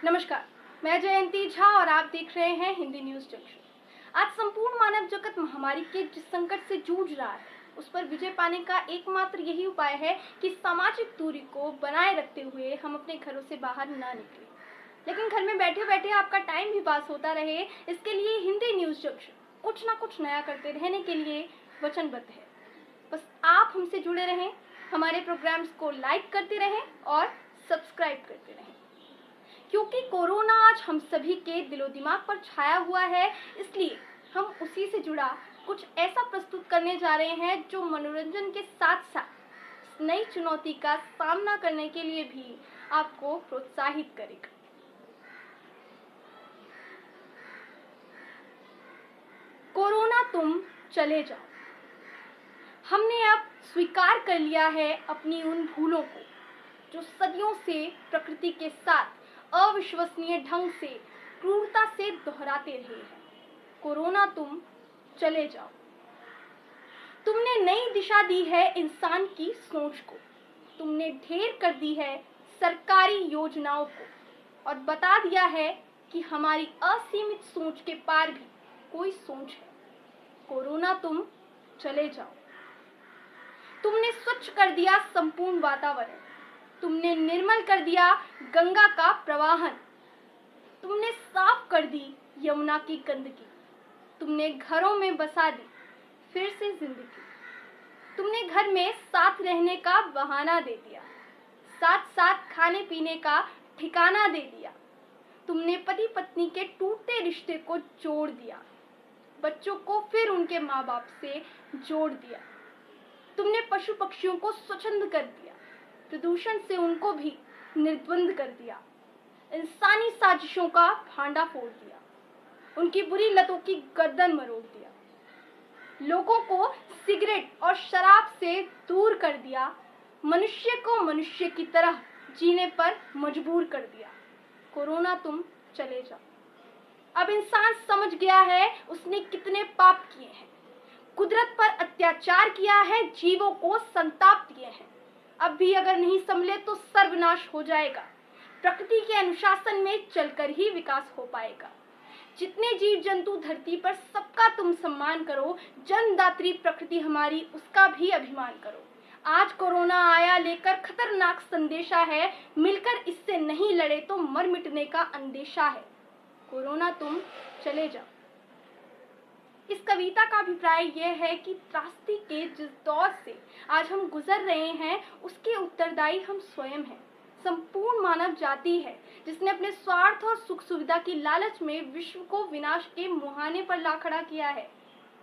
नमस्कार, मैं जयंती झा और आप देख रहे हैं हिंदी न्यूज जंक्शन। आज संपूर्ण मानव जगत महामारी के जिस संकट से जूझ रहा है, उस पर विजय पाने का एकमात्र यही उपाय है कि सामाजिक दूरी को बनाए रखते हुए हम अपने घरों से बाहर ना निकलें। लेकिन घर में बैठे बैठे आपका टाइम भी पास होता रहे, इसके लिए हिंदी न्यूज जंक्शन कुछ ना कुछ नया करते रहने के लिए वचनबद्ध है। बस आप हमसे जुड़े रहें, हमारे प्रोग्राम्स को लाइक करते रहें और सब्सक्राइब करते रहें, क्योंकि कोरोना आज हम सभी के दिलो दिमाग पर छाया हुआ है। इसलिए हम उसी से जुड़ा कुछ ऐसा प्रस्तुत करने जा रहे हैं जो मनोरंजन के साथ साथ नई चुनौती का सामना करने के लिए भी आपको प्रोत्साहित करेगा। कोरोना तुम चले जाओ। हमने अब स्वीकार कर लिया है अपनी उन भूलों को जो सदियों से प्रकृति के साथ अविश्वसनीय ढंग से क्रूरता से दोहराते रहे हैं। कोरोना तुम चले जाओ। तुमने नई दिशा दी है इंसान की सोच को, तुमने ढेर कर दी है सरकारी योजनाओं को और बता दिया है कि हमारी असीमित सोच के पार भी कोई सोच है। कोरोना तुम चले जाओ। तुमने स्वच्छ कर दिया संपूर्ण वातावरण, तुमने निर्मल कर दिया गंगा का प्रवाहन, तुमने साफ कर दी यमुना की गंदगी, तुमने घरों में बसा दी फिर से जिंदगी। तुमने घर में साथ रहने का बहाना दे दिया, साथ साथ खाने पीने का ठिकाना दे दिया। तुमने पति पत्नी के टूटते रिश्ते को जोड़ दिया, बच्चों को फिर उनके माँ बाप से जोड़ दिया। तुमने पशु पक्षियों को स्वच्छंद कर दिया, प्रदूषण से उनको भी निर्द्वंद कर दिया। इंसानी साजिशों का भांडा फोड़ दिया, उनकी बुरी लतों की गर्दन मरोड़ दिया। लोगों को सिगरेट और शराब से दूर कर दिया, मनुष्य को मनुष्य की तरह जीने पर मजबूर कर दिया। कोरोना तुम चले जाओ। अब इंसान समझ गया है उसने कितने पाप किए हैं, कुदरत पर अत्याचार किया है, जीवों को संताप दिए हैं। अब भी अगर नहीं संभले तो सर्वनाश हो जाएगा। प्रकृति के अनुशासन में चलकर ही विकास हो पाएगा। जितने जीव जंतु धरती पर सबका तुम सम्मान करो, जन्मदात्री प्रकृति हमारी उसका भी अभिमान करो। आज कोरोना आया लेकर खतरनाक संदेशा है, मिलकर इससे नहीं लड़े तो मर मिटने का अंदेशा है। कोरोना तुम चले जाओ। इस कविता का अभिप्राय यह है कि त्रासदी के जिस दौर से आज हम गुजर रहे हैं उसके उत्तरदायी हम स्वयं हैं। संपूर्ण मानव जाति है जिसने अपने स्वार्थ और सुख सुविधा की लालच में विश्व को विनाश के मुहाने पर ला खड़ा किया है।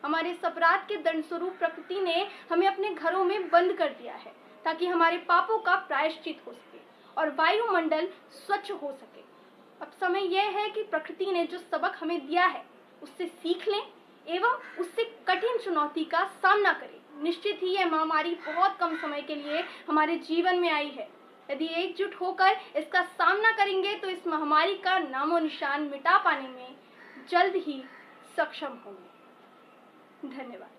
हमारे इस अपराध के दंड स्वरूप प्रकृति ने हमें अपने घरों में बंद कर दिया है ताकि हमारे पापों का प्रायश्चित हो सके और वायुमंडल स्वच्छ हो सके। अब समय यह है कि प्रकृति ने जो सबक हमें दिया है उससे सीख लें एवं उससे कठिन चुनौती का सामना करें। निश्चित ही यह महामारी बहुत कम समय के लिए हमारे जीवन में आई है। यदि एकजुट होकर इसका सामना करेंगे तो इस महामारी का नामो निशान मिटा पाने में जल्द ही सक्षम होंगे। धन्यवाद।